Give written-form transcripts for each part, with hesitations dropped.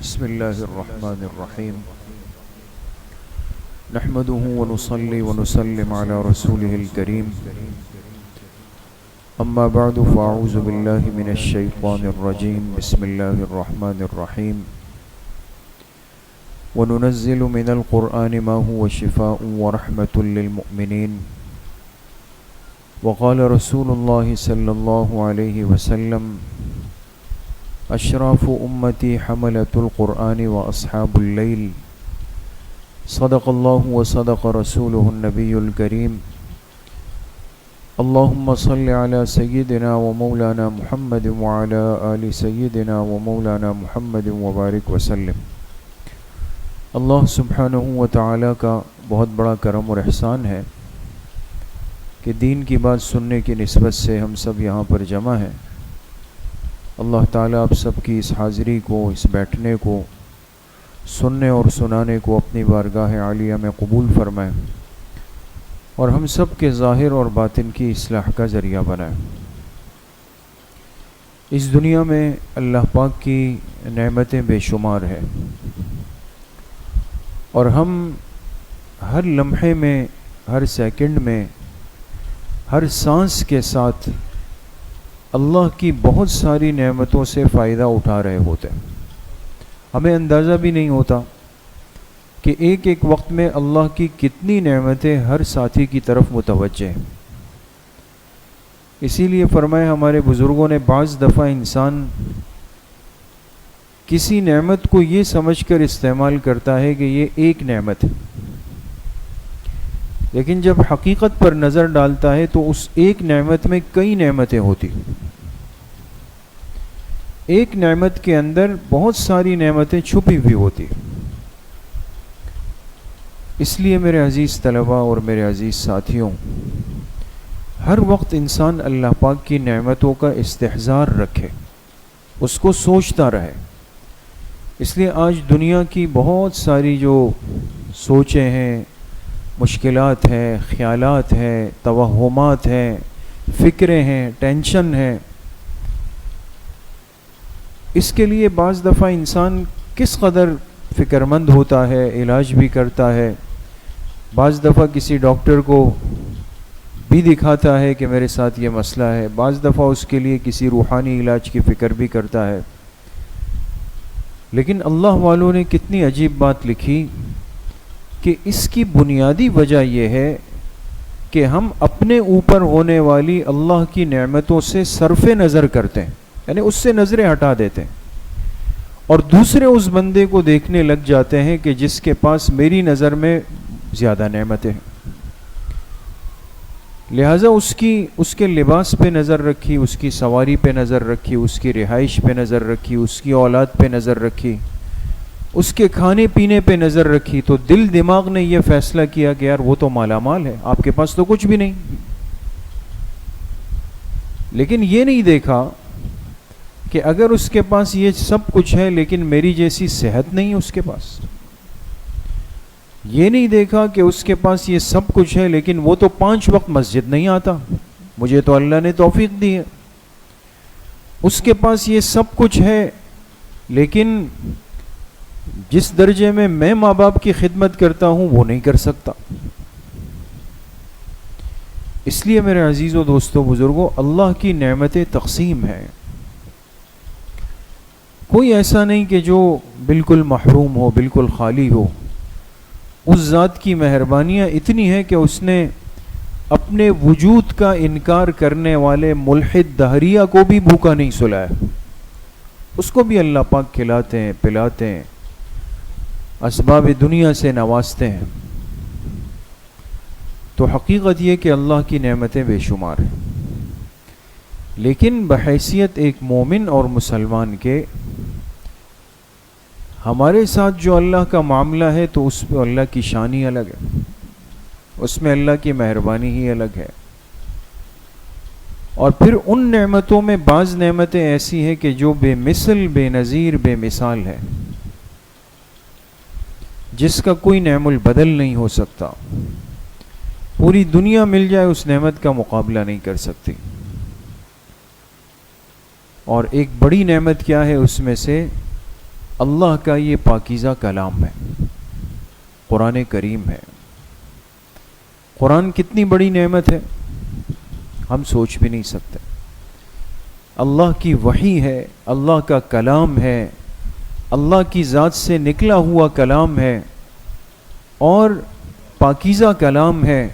بسم الله الرحمن الرحيم نحمده ونصلي ونسلم على رسوله الكريم أما بعد فأعوذ بالله من الشيطان الرجيم بسم الله الرحمن الرحيم وننزل من القرآن ما هو شفاء ورحمة للمؤمنين وقال رسول الله صلى الله عليه وسلم اشراف امتی حملۃ القرآن واصحاب اللیل صدق اللہ وصدق رسولہ النبی الکریم اللہم صل علی سیدنا ومولانا محمد وعلی آل سیدنا ومولانا محمد وبارک وسلم۔ اللہ سبحانہ وتعالی کا بہت بڑا کرم اور احسان ہے کہ دین کی بات سننے کی نسبت سے ہم سب یہاں پر جمع ہیں۔ اللہ تعالیٰ آپ سب کی اس حاضری کو، اس بیٹھنے کو، سننے اور سنانے کو اپنی بارگاہ عالیہ میں قبول فرمائے اور ہم سب کے ظاہر اور باطن کی اصلاح کا ذریعہ بنائے۔ اس دنیا میں اللہ پاک کی نعمتیں بے شمار ہیں اور ہم ہر لمحے میں، ہر سیکنڈ میں، ہر سانس کے ساتھ اللہ کی بہت ساری نعمتوں سے فائدہ اٹھا رہے ہوتے ہیں۔ ہمیں اندازہ بھی نہیں ہوتا کہ ایک ایک وقت میں اللہ کی کتنی نعمتیں ہر ساتھی کی طرف متوجہ ہیں۔ اسی لیے فرمایا ہمارے بزرگوں نے، بعض دفعہ انسان کسی نعمت کو یہ سمجھ کر استعمال کرتا ہے کہ یہ ایک نعمت ہے، لیکن جب حقیقت پر نظر ڈالتا ہے تو اس ایک نعمت میں کئی نعمتیں ہوتی۔ ایک نعمت کے اندر بہت ساری نعمتیں چھپی ہوئی ہوتی۔ اس لیے میرے عزیز طلباء اور میرے عزیز ساتھیوں، ہر وقت انسان اللہ پاک کی نعمتوں کا استحضار رکھے، اس کو سوچتا رہے۔ اس لیے آج دنیا کی بہت ساری جو سوچیں ہیں، مشکلات ہیں، خیالات ہیں، توہمات ہیں، فکریں ہیں، ٹینشن ہیں، اس کے لیے بعض دفعہ انسان کس قدر فکر مند ہوتا ہے، علاج بھی کرتا ہے، بعض دفعہ کسی ڈاکٹر کو بھی دکھاتا ہے کہ میرے ساتھ یہ مسئلہ ہے، بعض دفعہ اس کے لیے کسی روحانی علاج کی فکر بھی کرتا ہے۔ لیکن اللہ والوں نے کتنی عجیب بات لکھی کہ اس کی بنیادی وجہ یہ ہے کہ ہم اپنے اوپر ہونے والی اللہ کی نعمتوں سے صرف نظر کرتے ہیں، یعنی اس سے نظریں ہٹا دیتے ہیں اور دوسرے اس بندے کو دیکھنے لگ جاتے ہیں کہ جس کے پاس میری نظر میں زیادہ نعمتیں ہیں، لہٰذا اس کے لباس پہ نظر رکھی، اس کی سواری پہ نظر رکھی، اس کی رہائش پہ نظر رکھی، اس کی اولاد پہ نظر رکھی، اس کے کھانے پینے پہ نظر رکھی، تو دل دماغ نے یہ فیصلہ کیا کہ یار وہ تو مالا مال ہے، آپ کے پاس تو کچھ بھی نہیں۔ لیکن یہ نہیں دیکھا کہ اگر اس کے پاس یہ سب کچھ ہے لیکن میری جیسی صحت نہیں ہے اس کے پاس، یہ نہیں دیکھا کہ اس کے پاس یہ سب کچھ ہے لیکن وہ تو 5 وقت مسجد نہیں آتا، مجھے تو اللہ نے توفیق دی ہے۔ اس کے پاس یہ سب کچھ ہے لیکن جس درجے میں میں ماں باپ کی خدمت کرتا ہوں وہ نہیں کر سکتا۔ اس لیے میرے عزیزوں، دوستوں، بزرگوں، اللہ کی نعمتیں تقسیم ہیں۔ کوئی ایسا نہیں کہ جو بالکل محروم ہو، بالکل خالی ہو۔ اس ذات کی مہربانیاں اتنی ہیں کہ اس نے اپنے وجود کا انکار کرنے والے ملحد دہریہ کو بھی بھوکا نہیں سلایا، اس کو بھی اللہ پاک کھلاتے ہیں، پلاتے ہیں، اسباب دنیا سے نوازتے ہیں۔ تو حقیقت یہ کہ اللہ کی نعمتیں بے شمار ہیں، لیکن بحیثیت ایک مومن اور مسلمان کے ہمارے ساتھ جو اللہ کا معاملہ ہے تو اس پہ اللہ کی شان ہی الگ ہے، اس میں اللہ کی مہربانی ہی الگ ہے۔ اور پھر ان نعمتوں میں بعض نعمتیں ایسی ہیں کہ جو بے مثل، بے نظیر، بے مثال ہے، جس کا کوئی نعم البدل نہیں ہو سکتا۔ پوری دنیا مل جائے اس نعمت کا مقابلہ نہیں کر سکتی۔ اور ایک بڑی نعمت کیا ہے اس میں سے اللہ کا یہ پاکیزہ کلام ہے، قرآن کریم ہے۔ قرآن کتنی بڑی نعمت ہے ہم سوچ بھی نہیں سکتے۔ اللہ کی وحی ہے، اللہ کا کلام ہے، اللہ کی ذات سے نکلا ہوا کلام ہے اور پاکیزہ کلام ہے۔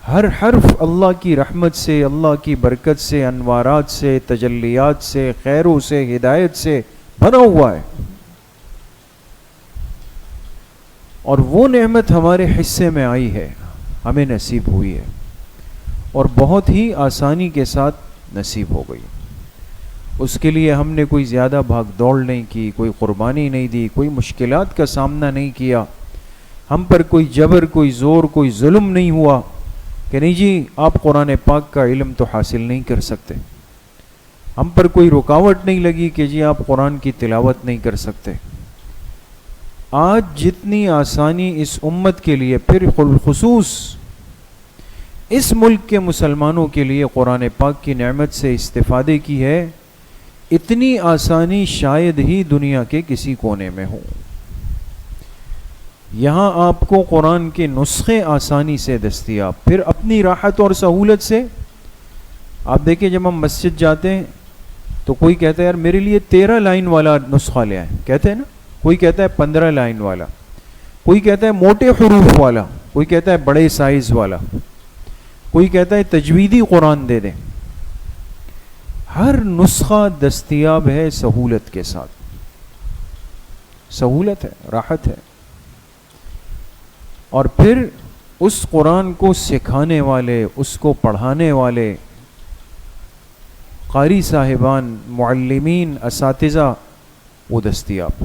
ہر حرف اللہ کی رحمت سے، اللہ کی برکت سے، انوارات سے، تجلیات سے، خیروں سے، ہدایت سے بھرا ہوا ہے، اور وہ نعمت ہمارے حصے میں آئی ہے، ہمیں نصیب ہوئی ہے، اور بہت ہی آسانی کے ساتھ نصیب ہو گئی۔ اس کے لیے ہم نے کوئی زیادہ بھاگ دوڑ نہیں کی، کوئی قربانی نہیں دی، کوئی مشکلات کا سامنا نہیں کیا، ہم پر کوئی جبر، کوئی زور، کوئی ظلم نہیں ہوا کہ نہیں جی آپ قرآن پاک کا علم تو حاصل نہیں کر سکتے۔ ہم پر کوئی رکاوٹ نہیں لگی کہ جی آپ قرآن کی تلاوت نہیں کر سکتے۔ آج جتنی آسانی اس امت کے لیے، پھر خصوص اس ملک کے مسلمانوں کے لیے قرآن پاک کی نعمت سے استفادے کی ہے، اتنی آسانی شاید ہی دنیا کے کسی کونے میں ہو۔ یہاں آپ کو قرآن کے نسخے آسانی سے دستیاب، پھر اپنی راحت اور سہولت سے۔ آپ دیکھیں جب ہم مسجد جاتے ہیں تو کوئی کہتا ہے یار میرے لیے 13 لائن والا نسخہ لے آئیں، کہتے ہیں نا، کوئی کہتا ہے 15 لائن والا، کوئی کہتا ہے موٹے حروف والا، کوئی کہتا ہے بڑے سائز والا، کوئی کہتا ہے تجویدی قرآن دے دیں۔ ہر نسخہ دستیاب ہے سہولت کے ساتھ، سہولت ہے، راحت ہے۔ اور پھر اس قرآن کو سکھانے والے، اس کو پڑھانے والے قاری صاحبان، معلمین، اساتذہ وہ دستیاب،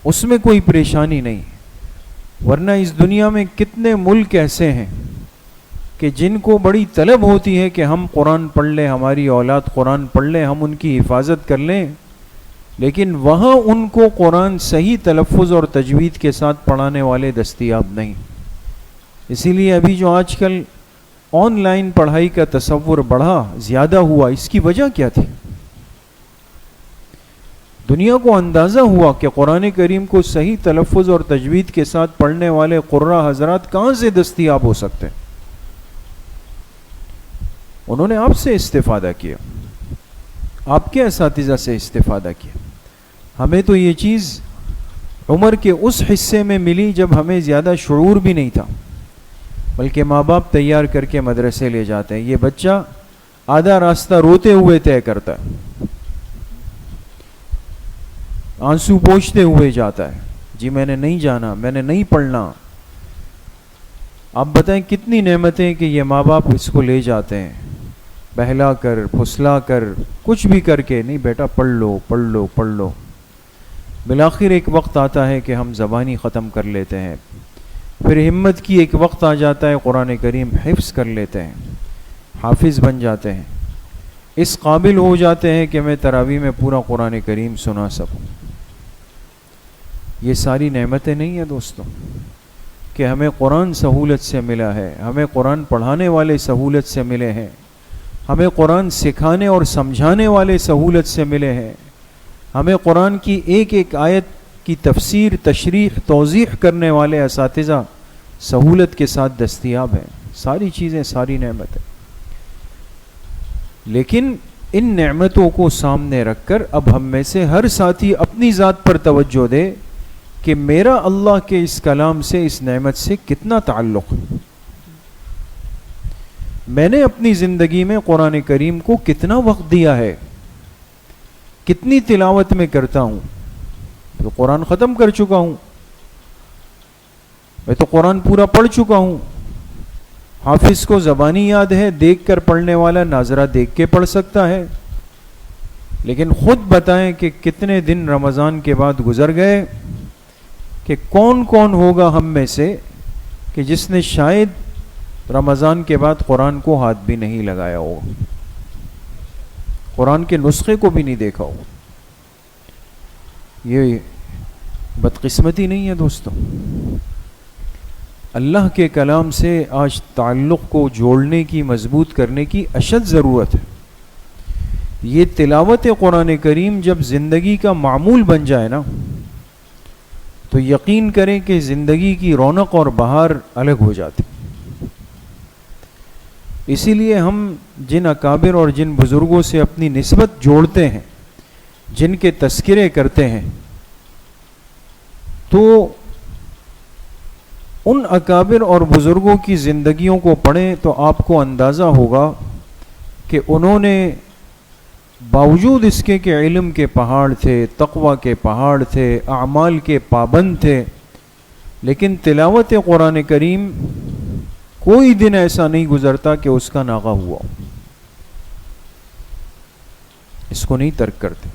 اس میں کوئی پریشانی نہیں۔ ورنہ اس دنیا میں کتنے ملک ایسے ہیں کہ جن کو بڑی طلب ہوتی ہے کہ ہم قرآن پڑھ لیں، ہماری اولاد قرآن پڑھ لیں، ہم ان کی حفاظت کر لیں، لیکن وہاں ان کو قرآن صحیح تلفظ اور تجوید کے ساتھ پڑھانے والے دستیاب نہیں۔ اسی لیے ابھی جو آج کل آن لائن پڑھائی کا تصور بڑھا، زیادہ ہوا، اس کی وجہ کیا تھی؟ دنیا کو اندازہ ہوا کہ قرآن کریم کو صحیح تلفظ اور تجوید کے ساتھ پڑھنے والے قراء حضرات کہاں سے دستیاب ہو سکتے ہیں؟ انہوں نے آپ سے استفادہ کیا، آپ کے اساتذہ سے استفادہ کیا۔ ہمیں تو یہ چیز عمر کے اس حصے میں ملی جب ہمیں زیادہ شعور بھی نہیں تھا، بلکہ ماں باپ تیار کر کے مدرسے لے جاتے ہیں، یہ بچہ آدھا راستہ روتے ہوئے طے کرتا ہے، آنسو پوچھتے ہوئے جاتا ہے، جی میں نے نہیں جانا، میں نے نہیں پڑھنا۔ آپ بتائیں کتنی نعمتیں کہ یہ ماں باپ اس کو لے جاتے ہیں، بہلا کر، پھسلا کر، کچھ بھی کر کے، نہیں بیٹا پڑھ لو پڑھ لو پڑھ لو۔ بالآخر ایک وقت آتا ہے کہ ہم زبانی ختم کر لیتے ہیں، پھر ہمت کی ایک وقت آ جاتا ہے قرآن کریم حفظ کر لیتے ہیں، حافظ بن جاتے ہیں، اس قابل ہو جاتے ہیں کہ میں تراویح میں پورا قرآن کریم سنا سکوں۔ یہ ساری نعمتیں نہیں ہیں دوستوں کہ ہمیں قرآن سہولت سے ملا ہے، ہمیں قرآن پڑھانے والے سہولت سے ملے ہیں، ہمیں قرآن سکھانے اور سمجھانے والے سہولت سے ملے ہیں، ہمیں قرآن کی ایک ایک آیت کی تفسیر، تشریح، توضیح کرنے والے اساتذہ سہولت کے ساتھ دستیاب ہیں۔ ساری چیزیں، ساری نعمتیں، لیکن ان نعمتوں کو سامنے رکھ کر اب ہم میں سے ہر ساتھی اپنی ذات پر توجہ دے کہ میرا اللہ کے اس کلام سے، اس نعمت سے کتنا تعلق ہے، میں نے اپنی زندگی میں قرآن کریم کو کتنا وقت دیا ہے، کتنی تلاوت میں کرتا ہوں۔ تو قرآن ختم کر چکا ہوں، میں تو قرآن پورا پڑھ چکا ہوں۔ حافظ کو زبانی یاد ہے، دیکھ کر پڑھنے والا ناظرہ دیکھ کے پڑھ سکتا ہے، لیکن خود بتائیں کہ کتنے دن رمضان کے بعد گزر گئے کہ کون کون ہوگا ہم میں سے کہ جس نے شاید رمضان کے بعد قرآن کو ہاتھ بھی نہیں لگایا ہو، قرآن کے نسخے کو بھی نہیں دیکھا ہو۔ یہ بدقسمتی نہیں ہے دوستوں؟ اللہ کے کلام سے آج تعلق کو جوڑنے کی، مضبوط کرنے کی اشد ضرورت ہے۔ یہ تلاوت قرآن کریم جب زندگی کا معمول بن جائے نا تو یقین کریں کہ زندگی کی رونق اور بہار الگ ہو جاتی. اسی لیے ہم جن اکابر اور جن بزرگوں سے اپنی نسبت جوڑتے ہیں، جن کے تذکرے کرتے ہیں، تو ان اکابر اور بزرگوں کی زندگیوں کو پڑھیں تو آپ کو اندازہ ہوگا کہ انہوں نے باوجود اس کے کہ علم کے پہاڑ تھے، تقوی کے پہاڑ تھے، اعمال کے پابند تھے، لیکن تلاوت قرآن کریم کوئی دن ایسا نہیں گزرتا کہ اس کا ناغہ ہوا، اس کو نہیں ترک کرتے.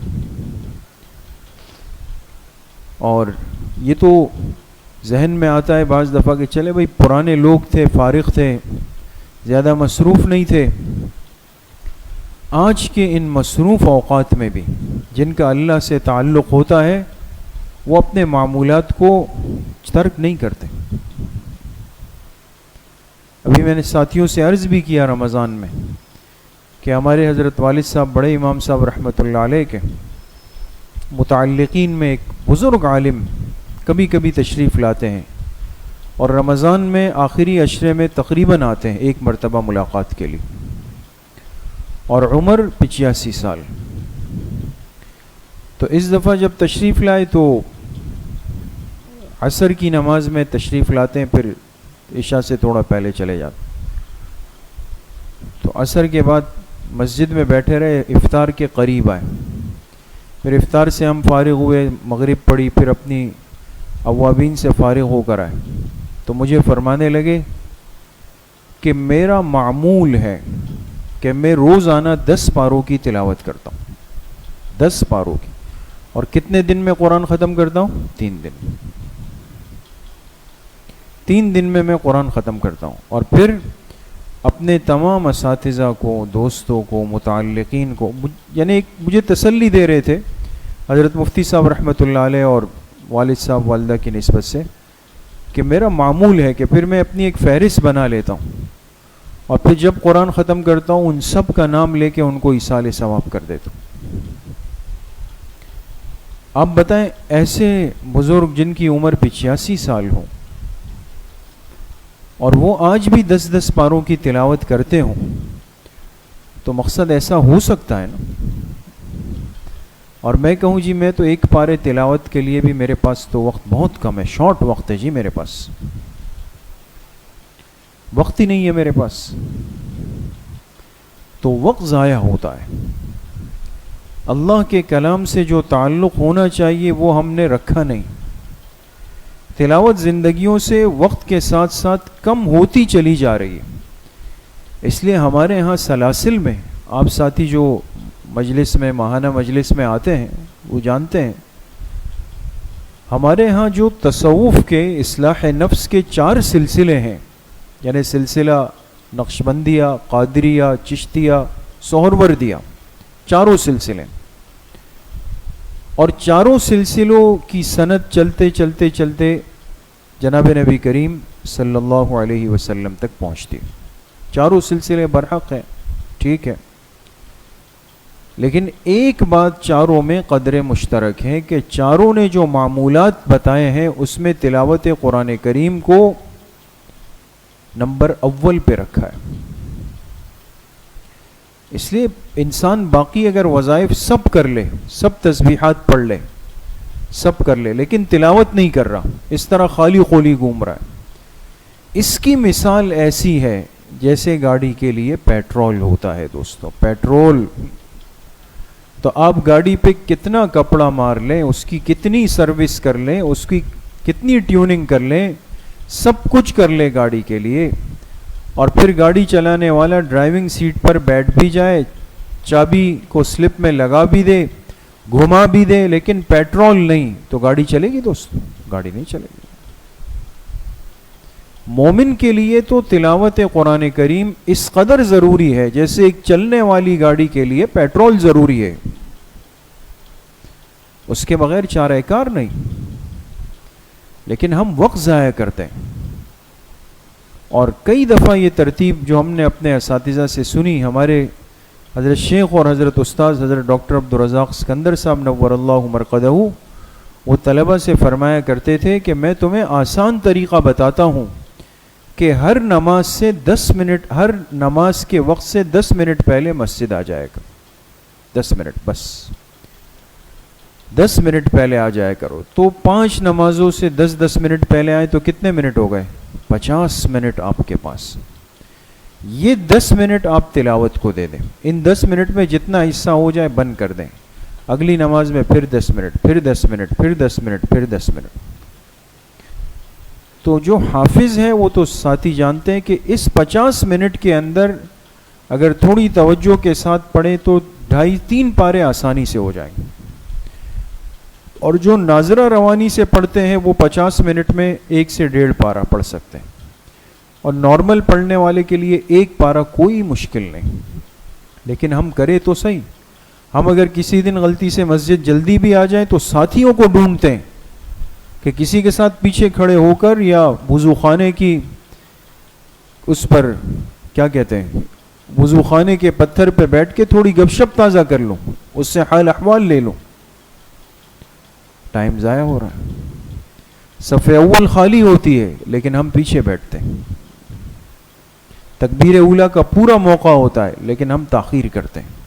اور یہ تو ذہن میں آتا ہے بعض دفعہ کہ چلے بھائی پرانے لوگ تھے، فارغ تھے، زیادہ مصروف نہیں تھے. آج کے ان مصروف اوقات میں بھی جن کا اللہ سے تعلق ہوتا ہے وہ اپنے معمولات کو ترک نہیں کرتے. ابھی میں نے ساتھیوں سے عرض بھی کیا رمضان میں کہ ہمارے حضرت والد صاحب بڑے امام صاحب رحمۃ اللہ علیہ کے متعلقین میں ایک بزرگ عالم کبھی کبھی تشریف لاتے ہیں اور رمضان میں آخری عشرے میں تقریباً آتے ہیں ایک مرتبہ ملاقات کے لیے، اور عمر 85 سال. تو اس دفعہ جب تشریف لائے تو عصر کی نماز میں تشریف لاتے ہیں، پھر عشاء سے تھوڑا پہلے چلے جاتے. تو عصر کے بعد مسجد میں بیٹھے رہے، افطار کے قریب آئے. پھر افطار سے ہم فارغ ہوئے، مغرب پڑھی، پھر اپنی اوابین سے فارغ ہو کر آئے. تو مجھے فرمانے لگے کہ میرا معمول ہے کہ میں روزانہ 10 پاروں کی تلاوت کرتا ہوں، 10 پاروں کی. اور کتنے دن میں قرآن ختم کرتا ہوں؟ 3 دن. 3 دن میں قرآن ختم کرتا ہوں. اور پھر اپنے تمام اساتذہ کو، دوستوں کو، متعلقین کو، یعنی مجھے تسلی دے رہے تھے حضرت مفتی صاحب رحمۃ اللہ علیہ اور والد صاحب والدہ کی نسبت سے کہ میرا معمول ہے کہ پھر میں اپنی ایک فہرست بنا لیتا ہوں اور پھر جب قرآن ختم کرتا ہوں ان سب کا نام لے کے ان کو ایصال ثواب کر دیتا ہوں. آپ بتائیں ایسے بزرگ جن کی عمر 85 سال ہو اور وہ آج بھی 10 پاروں کی تلاوت کرتے ہوں تو مقصد ایسا ہو سکتا ہے نا. اور میں کہوں جی میں تو ایک پارے تلاوت کے لیے بھی میرے پاس تو وقت بہت کم ہے، شارٹ وقت ہے جی، میرے پاس وقت ہی نہیں ہے میرے پاس. تو وقت ضائع ہوتا ہے. اللہ کے کلام سے جو تعلق ہونا چاہیے وہ ہم نے رکھا نہیں. تلاوت زندگیوں سے وقت کے ساتھ ساتھ کم ہوتی چلی جا رہی ہے. اس لیے ہمارے ہاں سلاسل میں، آپ ساتھی جو مجلس میں، ماہانہ مجلس میں آتے ہیں وہ جانتے ہیں، ہمارے ہاں جو تصوف کے اصلاح نفس کے 4 سلسلے ہیں، یعنی سلسلہ نقشبندیہ، قادریہ، چشتیہ، سہروردیہ، 4 سلسلے، اور 4 سلسلوں کی سند چلتے چلتے چلتے جناب نبی کریم صلی اللہ علیہ وسلم تک پہنچتی. 4 سلسلے برحق ہیں، ٹھیک ہے، لیکن ایک بات 4 میں قدر مشترک ہے کہ 4 نے جو معمولات بتائے ہیں اس میں تلاوت قرآن کریم کو نمبر اول پہ رکھا ہے. اس لیے انسان باقی اگر وظائف سب کر لے، سب تسبیحات پڑھ لے، سب کر لے، لیکن تلاوت نہیں کر رہا، اس طرح خالی خولی گھوم رہا ہے. اس کی مثال ایسی ہے جیسے گاڑی کے لیے پیٹرول ہوتا ہے. دوستو پیٹرول تو آپ گاڑی پہ کتنا کپڑا مار لیں، اس کی کتنی سروس کر لیں، اس کی کتنی ٹیوننگ کر لیں، سب کچھ کر لے گاڑی کے لیے، اور پھر گاڑی چلانے والا ڈرائیونگ سیٹ پر بیٹھ بھی جائے، چابی کو سلپ میں لگا بھی دے، گھما بھی دے، لیکن پیٹرول نہیں تو گاڑی چلے گی دوستو؟ گاڑی نہیں چلے گی. مومن کے لیے تو تلاوت قرآن کریم اس قدر ضروری ہے جیسے ایک چلنے والی گاڑی کے لیے پیٹرول ضروری ہے، اس کے بغیر چارہ کار نہیں. لیکن ہم وقت ضائع کرتے ہیں. اور کئی دفعہ یہ ترتیب جو ہم نے اپنے اساتذہ سے سنی، ہمارے حضرت شیخ اور حضرت استاذ حضرت ڈاکٹر عبدالرزاق سکندر صاحب نور اللہ مرقدہ وہ طلبہ سے فرمایا کرتے تھے کہ میں تمہیں آسان طریقہ بتاتا ہوں کہ ہر نماز سے 10 منٹ، ہر نماز کے وقت سے 10 منٹ پہلے مسجد آ جائے گا. 10 منٹ بس، 10 منٹ پہلے آ جایا کرو. تو 5 نمازوں سے 10 منٹ پہلے آئے تو کتنے منٹ ہو گئے؟ 50 منٹ آپ کے پاس. یہ 10 منٹ آپ تلاوت کو دے دیں. ان 10 منٹ میں جتنا حصہ ہو جائے بند کر دیں. اگلی نماز میں پھر 10 منٹ، پھر 10 منٹ، پھر 10 منٹ، پھر 10 منٹ. تو جو حافظ ہے وہ تو ساتھی جانتے ہیں کہ اس 50 منٹ کے اندر اگر تھوڑی توجہ کے ساتھ پڑھیں تو 2.5-3 پارے آسانی سے ہو جائیں گے. اور جو ناظرہ روانی سے پڑھتے ہیں وہ 50 منٹ میں 1 سے 1.5 پارہ پڑھ سکتے ہیں. اور نارمل پڑھنے والے کے لیے 1 پارہ کوئی مشکل نہیں. لیکن ہم کریں تو صحیح. ہم اگر کسی دن غلطی سے مسجد جلدی بھی آ جائیں تو ساتھیوں کو ڈھونڈتے ہیں کہ کسی کے ساتھ پیچھے کھڑے ہو کر یا وضو خانے کی اس پر کیا کہتے ہیں وضو خانے کے پتھر پہ بیٹھ کے تھوڑی گپ شپ تازہ کر لوں، اس سے حال احوال لے لوں. ٹائم ضائع ہو رہا ہے. صف اول خالی ہوتی ہے لیکن ہم پیچھے بیٹھتے ہیں. تکبیر اولیٰ کا پورا موقع ہوتا ہے لیکن ہم تاخیر کرتے ہیں.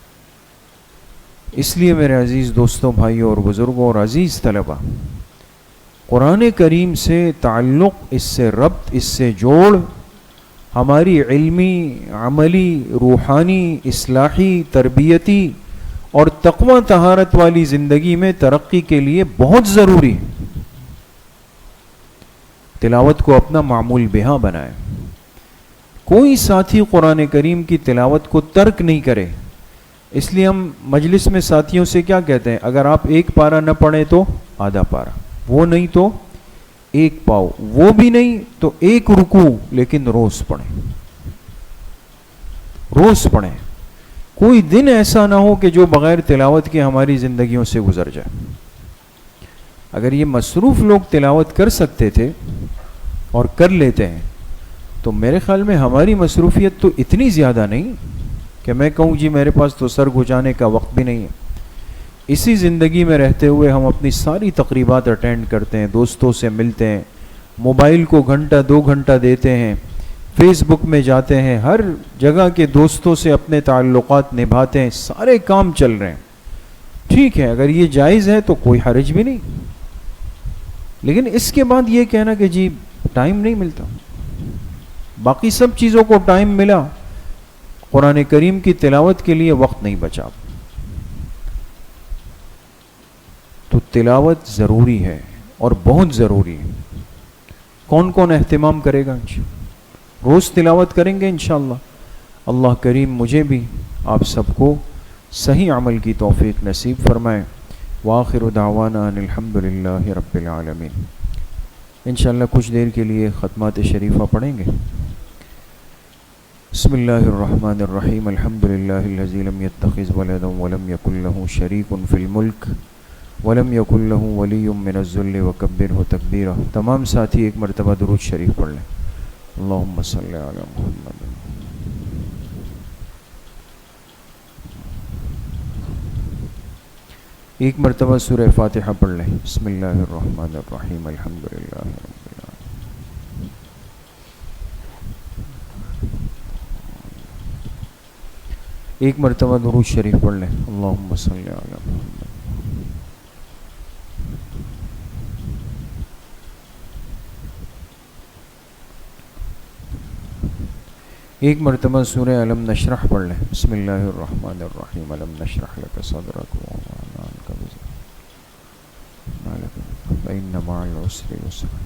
اس لیے میرے عزیز دوستوں، بھائیوں اور بزرگوں اور عزیز طلبہ، قرآن کریم سے تعلق، اس سے ربط، اس سے جوڑ ہماری علمی، عملی، روحانی، اصلاحی، تربیتی اور تقوی طہارت والی زندگی میں ترقی کے لیے بہت ضروری ہے. تلاوت کو اپنا معمول بہا بنائے. کوئی ساتھی قرآن کریم کی تلاوت کو ترک نہیں کرے. اس لیے ہم مجلس میں ساتھیوں سے کیا کہتے ہیں؟ اگر آپ 1 پارہ نہ پڑھیں تو آدھا پارہ، وہ نہیں تو 1 پاؤ، وہ بھی نہیں تو 1 رکوع، لیکن روز پڑھیں. روز پڑھیں. کوئی دن ایسا نہ ہو کہ جو بغیر تلاوت کے ہماری زندگیوں سے گزر جائے. اگر یہ مصروف لوگ تلاوت کر سکتے تھے اور کر لیتے ہیں تو میرے خیال میں ہماری مصروفیت تو اتنی زیادہ نہیں کہ میں کہوں جی میرے پاس تو سر گھجانے کا وقت بھی نہیں ہے. اسی زندگی میں رہتے ہوئے ہم اپنی ساری تقریبات اٹینڈ کرتے ہیں، دوستوں سے ملتے ہیں، موبائل کو گھنٹہ 2 گھنٹہ دیتے ہیں، فیس بک میں جاتے ہیں، ہر جگہ کے دوستوں سے اپنے تعلقات نبھاتے ہیں، سارے کام چل رہے ہیں. ٹھیک ہے، اگر یہ جائز ہے تو کوئی حرج بھی نہیں. لیکن اس کے بعد یہ کہنا کہ جی ٹائم نہیں ملتا، باقی سب چیزوں کو ٹائم ملا، قرآن کریم کی تلاوت کے لیے وقت نہیں بچا. تو تلاوت ضروری ہے اور بہت ضروری ہے. کون کون اہتمام کرے گا؟ روز تلاوت کریں گے انشاءاللہ. اللہ کریم مجھے بھی آپ سب کو صحیح عمل کی توفیق نصیب فرمائے. وآخر دعوانا ان الحمدللہ رب العالمین. انشاءاللہ کچھ دیر کے لیے ختمات شریفہ پڑھیں گے. بسم اللہ الرحمن الرحیم. الحمدللہ الذی لم یتخذ ولدا ولم یکن له شریک فی الملک ولم یکن له ولی من الذل وکبرہ تکبیرہ. تمام ساتھی ایک مرتبہ درود شریف پڑھ لیں. اللہم صلی علی محمد. ایک مرتبہ سورہ فاتحہ پڑھ لیں. بسم اللہ الرحمن الرحیم. الحمدللہ رب العالمین. ایک مرتبہ درود شریف پڑھ لیں. اللہم صلی علی محمد. ایک مرتبہ سورہ علم نشرح پڑھ لیں. بسم اللہ الرحمن الرحیم. علم نشرح لک صدرک ووضعنا عنک وزرک فإن مع العسر یسرا.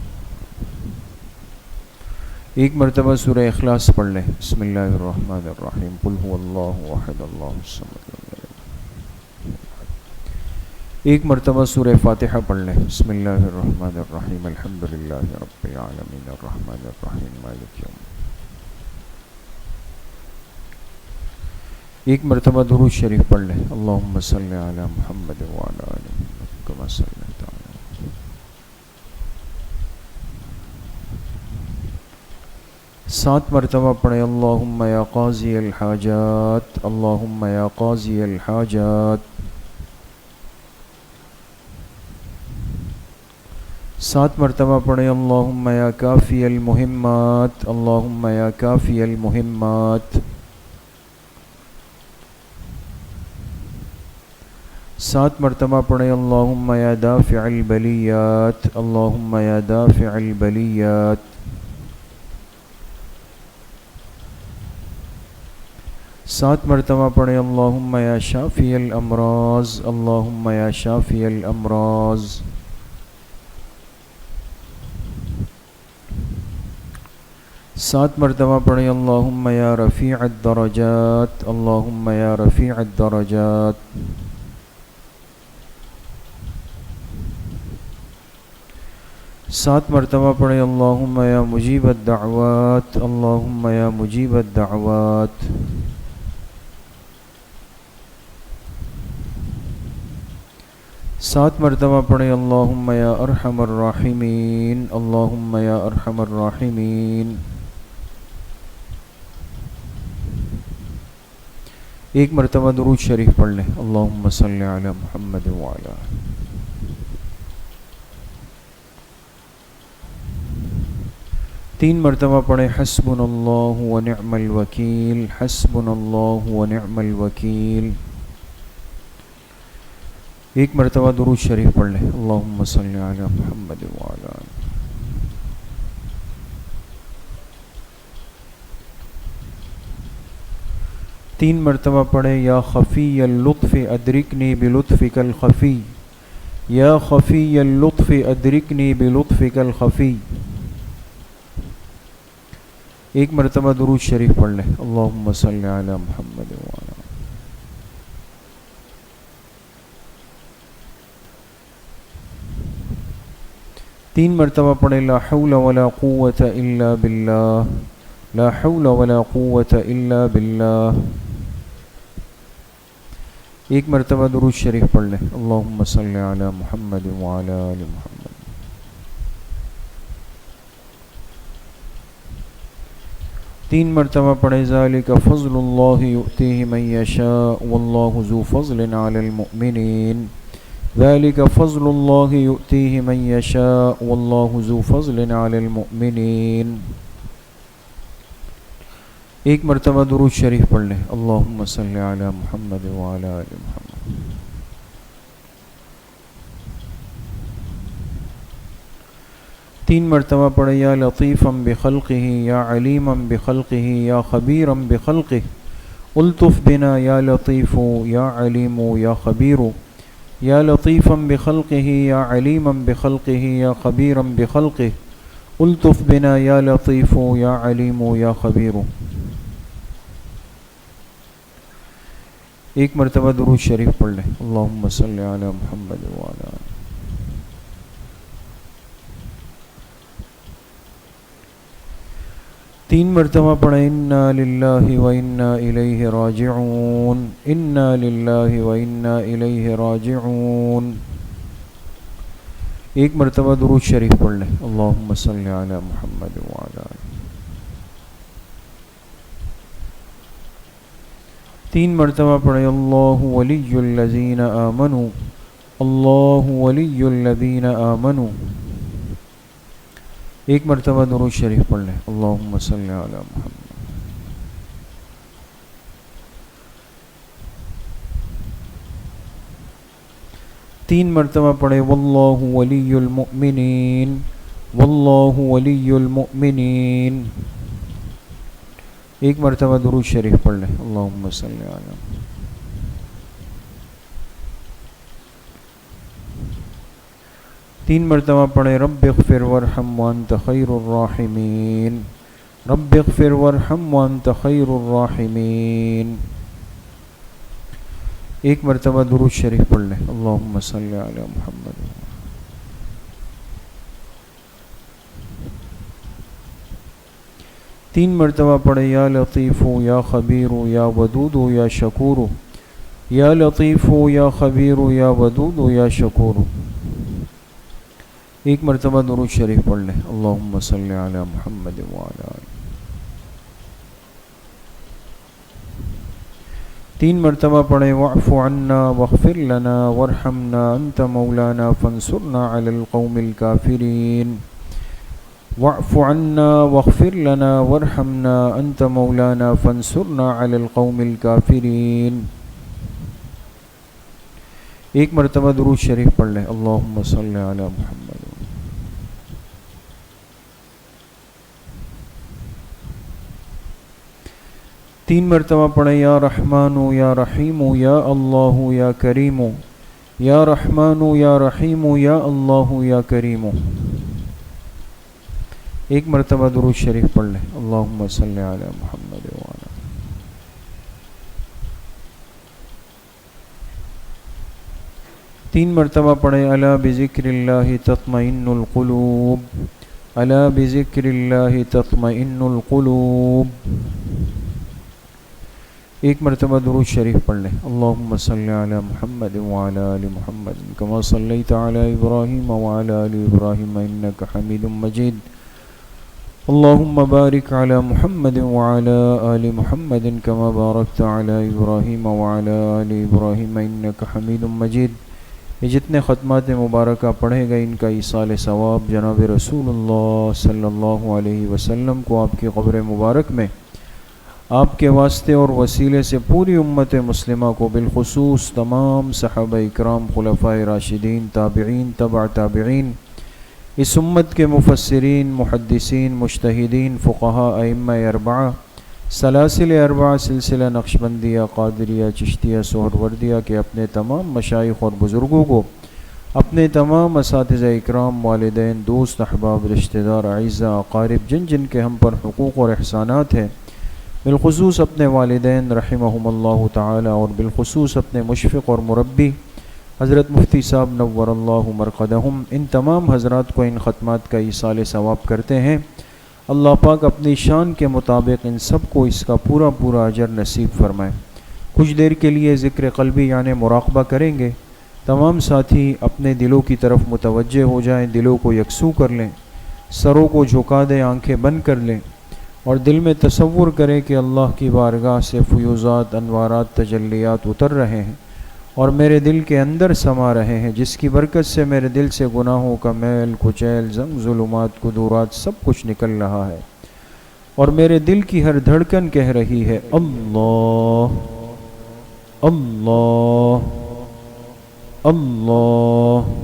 ایک مرتبہ سورہ اخلاص پڑھ لیں. بسم اللہ الرحمن الرحیم. قل هو اللہ احد اللہ الصمد. ایک مرتبہ سورہ فاتحہ پڑھ لیں. بسم اللہ الرحمن الرحیم. الحمدللہ رب العالمین الرحمن الرحیم مالک یوم. ایک مرتبہ درود شریف پڑھ لیں. اللہم صلی علی محمد وعلی آل محمد کما صلیت علی. 7 مرتبہ پڑھیں اللہم یا قاضی الحاجات، اللہم یا قاضی الحاجات۔ 7 مرتبہ پڑھیں اللہم یا کافی المہمات، اللہم یا کافی المہمات۔ 7 مرتبہ پڑھیں اللہم یا دافع البلیات، اللہم یا دافع البلیات۔ 7 مرتبہ پڑھیں اللہم یا شافی الامراض، اللہم یا شافی الامراض۔ 7 مرتبہ پڑھیں اللہم یا رفیع الدرجات، اللہم یا رفیع الدرجات۔ 7 مرتبہ پڑھیں اللہم یا مجیب الدعوات، اللہم یا مجیب الدعوات۔ 7 مرتبہ پڑھیں اللہم یا ارحم الراحمین، اللہم یا ارحم الراحمین۔ 1 مرتبہ درود شریف پڑھ لیں، اللہم صلی علی محمد وعلی۔ 3 مرتبہ پڑھیں حسبنا اللہ ونعم الوکیل، حسبنا اللہ ونعم الوکیل۔ 1 مرتبہ درود شریف پڑھ لیں، اللہم صلی علی محمد وعلی۔ 3 مرتبہ پڑھیں یا خفی اللطف ادرکنی بلطفک الخفی، یا خفی اللطف ادرکنی بلطفک الخفی۔ 1 مرتبہ درود شریف پڑھ لیں، اللہم صلی علی محمد وعلی۔ 3 مرتبہ پڑھیں لا حول ولا قوة الا باللہ، لا حول ولا قوة الا باللہ۔ 1 مرتبہ درود شریف پڑھ لیں، اللہم صلی علی محمد وعلی آل محمد۔ 3 مرتبہ پڑھیں ذالک فضل اللہ یؤتیہ من یشاء واللہ ذو فضل علی المؤمنین، ذالک فضل اللہ یؤتیہ من یشاء واللہ ذو فضل علی المؤمنین۔ 1 مرتبہ درود شریف پڑھ لیں، اللہم صلی علی محمد وعلی آل محمد۔ 3 مرتبہ پڑھیں یا لطیفا بخلقہ یا علیما بخلقہ یا خبیرا بخلقہ، الطف بنا یا لطیف یا علیم یا خبیر، یا لطیفا بخلقہ یا علیما بخلقہ یا خبیرا بخلقہ، الطف بنا یا لطیف یا علیم یا خبیر۔ 1 مرتبہ درود شریف پڑھ لیں، اللہم صلی علی محمد وعلی آلہ۔ 3 مرتبہ پڑھیں انا للہ و انا الیہ راجعون، انا للہ و انا الیہ راجعون۔ 1 مرتبہ درود شریف پڑھ لیں، اللہم صلی علی محمد وعلی آلہ۔ 3 مرتبہ پڑھیں اللہ ولی الذین آمنوا، اللہ ولی الذین آمنوا۔ 1 مرتبہ درود شریف پڑھ لیں، اللہم صلی علی محمد۔ 3 مرتبہ پڑھیں واللہ ولی المؤمنین، واللہ ولی المؤمنین۔ 1 مرتبہ درود شریف پڑھ لیں، اللہم صلی علی محمد۔ 3 مرتبہ پڑھیں رب اغفر وارحم وانت خیر الراحمین، رب اغفر وارحم وانت خیر الراحمین۔ 1 مرتبہ درود شریف پڑھ لیں، اللہم صلی علی محمد۔ 3 مرتبہ پڑھیں یا لطیف یا خبیر یا ودود یا شکور، یا لطیف یا خبیر یا ودود یا شکور۔ 1 مرتبہ درود شریف پڑھ لیں، اللہم صلی علی محمد وعلی آلہ۔ 3 مرتبہ پڑھیں واعف عنا واغفر لنا وارحمنا انت مولانا فانصرنا علی القوم الکافرین. واعف عنا واغفر لنا وارحمنا انت مولانا فانصرنا علی القوم الکافرین. ایک مرتبہ درود شریف پڑھ لیں اللہم صلی علی محمد. تین مرتبہ پڑھیں یا رحمان یا رحیم یا اللہ یا کریم یا رحمان یا رحیم یا اللہ یا کریم. ایک مرتبہ درود شریف پڑھ لیں اللہم صلی علی محمد وعلی. تین مرتبہ پڑھیں الا بذکر اللہ تطمئن القلوب الا بذکر اللہ تطمئن القلوب. ایک مرتبہ درود شریف پڑھ لیں اللہم صلی علی محمد وعلی آل محمد کما صلیت علی ابراہیم وعلی آل ابراہیم انک حمید مجید. اللہم بارک علی محمد وعلی آل محمد کما بارکت علی ابراہیم وعلی آل ابراہیم انک حمید مجید. یہ جتنے ختمات مبارکہ پڑھے گئے ان کا ایصال ثواب جناب رسول اللہ صلی اللہ علیہ وسلم کو آپ کی قبر مبارک میں آپ کے واسطے اور وسیلے سے پوری امت مسلمہ کو بالخصوص تمام صحابہ اکرام خلفائے راشدین تابعین تبع تابعین اس امت کے مفسرین محدثین مجتہدین فقہاء ائمہ اربعہ سلاسل اربعہ سلسلہ نقشبندیہ قادریہ چشتیہ سہروردیہ کے اپنے تمام مشائخ اور بزرگوں کو اپنے تمام اساتذہ اکرام والدین دوست احباب رشتہ دار اعزاء اقارب جن جن کے ہم پر حقوق اور احسانات ہیں بالخصوص اپنے والدین رحمہم اللہ تعالی اور بالخصوص اپنے مشفق اور مربی حضرت مفتی صاحب نور اللہ مرقدہم ان تمام حضرات کو ان ختمات کا ایصال ثواب کرتے ہیں. اللہ پاک اپنی شان کے مطابق ان سب کو اس کا پورا پورا اجر نصیب فرمائے. کچھ دیر کے لیے ذکر قلبی یعنی مراقبہ کریں گے. تمام ساتھی اپنے دلوں کی طرف متوجہ ہو جائیں, دلوں کو یکسو کر لیں, سروں کو جھکا دیں, آنکھیں بند کر لیں اور دل میں تصور کریں کہ اللہ کی بارگاہ سے فیوزات انوارات تجلیات اتر رہے ہیں اور میرے دل کے اندر سما رہے ہیں, جس کی برکت سے میرے دل سے گناہوں کا میل کچیل زنگ ظلمات قدورات سب کچھ نکل رہا ہے اور میرے دل کی ہر دھڑکن کہہ رہی ہے اللہ اللہ اللہ.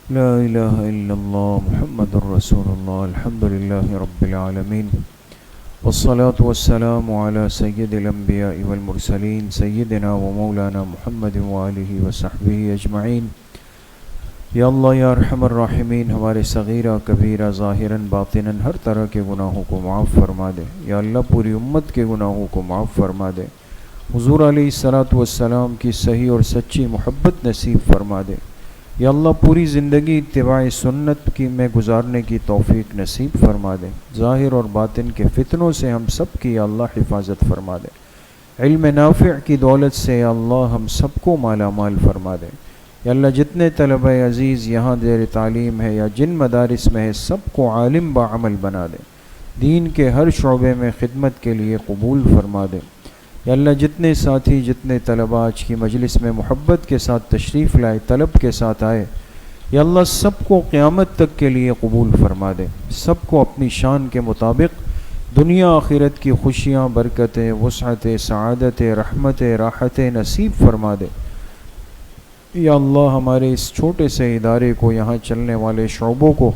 لا الہ الا اللہ محمد رسول اللہ الحمد للہ رب العالمین والصلاة والسلام على سید الانبیاء والمرسلین سیدنا و مولانا محمد وآلہ وصحبہ اجمعین. یا اللہ یا ارحم الراحمین ہمارے صغیرہ کبیرہ ظاہراً باطناً ہر طرح کے گناہوں کو معاف فرما دے. یا اللہ پوری امت کے گناہوں کو معاف فرما دے. حضور علیہ الصلاۃ والسلام کی صحیح اور سچی محبت نصیب فرما دے. یا اللہ پوری زندگی اتباع سنت کی میں گزارنے کی توفیق نصیب فرما دے. ظاہر اور باطن کے فتنوں سے ہم سب کی یا اللہ حفاظت فرما دے. علم نافع کی دولت سے یا اللہ ہم سب کو مالا مال فرما دے۔ یا اللہ جتنے طلبہ عزیز یہاں زیر تعلیم ہے یا جن مدارس میں ہے سب کو عالم بعمل بنا دے، دین کے ہر شعبے میں خدمت کے لیے قبول فرما دے۔ یا اللہ جتنے ساتھی جتنے طلبہ آج کی مجلس میں محبت کے ساتھ تشریف لائے، طلب کے ساتھ آئے، یا اللہ سب کو قیامت تک کے لیے قبول فرما دے، سب کو اپنی شان کے مطابق دنیا آخرت کی خوشیاں، برکتیں، وسعتیں، سعادتیں، رحمتیں، راحتیں نصیب فرما دے۔ یا اللہ ہمارے اس چھوٹے سے ادارے کو، یہاں چلنے والے شعبوں کو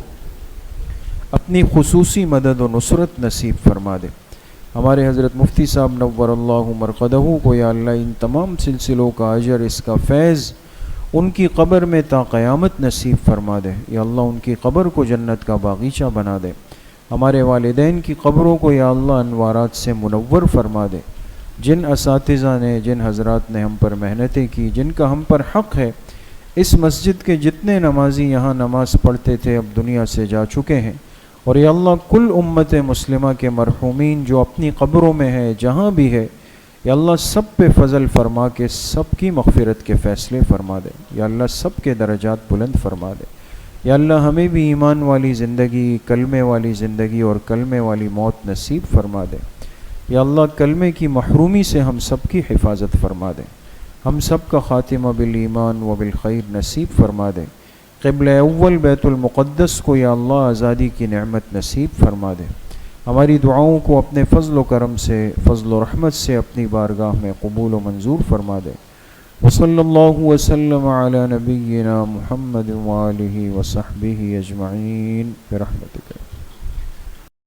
اپنی خصوصی مدد و نصرت نصیب فرما دے۔ ہمارے حضرت مفتی صاحب نور اللہ مرقدہ کو یا اللہ ان تمام سلسلوں کا اجر، اس کا فیض ان کی قبر میں تا قیامت نصیب فرما دے۔ یا اللہ ان کی قبر کو جنت کا باغیچہ بنا دے۔ ہمارے والدین کی قبروں کو یا اللہ انوارات سے منور فرما دے۔ جن اساتذہ نے، جن حضرات نے ہم پر محنتیں کی، جن کا ہم پر حق ہے، اس مسجد کے جتنے نمازی یہاں نماز پڑھتے تھے اب دنیا سے جا چکے ہیں، اور یا اللہ کل امت مسلمہ کے مرحومین جو اپنی قبروں میں ہے، جہاں بھی ہے، یا اللہ سب پہ فضل فرما کے سب کی مغفرت کے فیصلے فرما دے۔ یا اللہ سب کے درجات بلند فرما دے۔ یا اللہ ہمیں بھی ایمان والی زندگی، کلمے والی زندگی اور کلمے والی موت نصیب فرما دے۔ یا اللہ کلمے کی محرومی سے ہم سب کی حفاظت فرما دے۔ ہم سب کا خاتمہ بالایمان و بالخیر نصیب فرما دے۔ قبلہ اول بیت المقدس کو یا اللہ آزادی کی نعمت نصیب فرما دے۔ ہماری دعاؤں کو اپنے فضل و کرم سے، فضل و رحمت سے اپنی بارگاہ میں قبول و منظور فرما دے۔ وصلی اللہ وسلم علی نبینا محمد وآلہ وصحبہ اجمعین برحمتک۔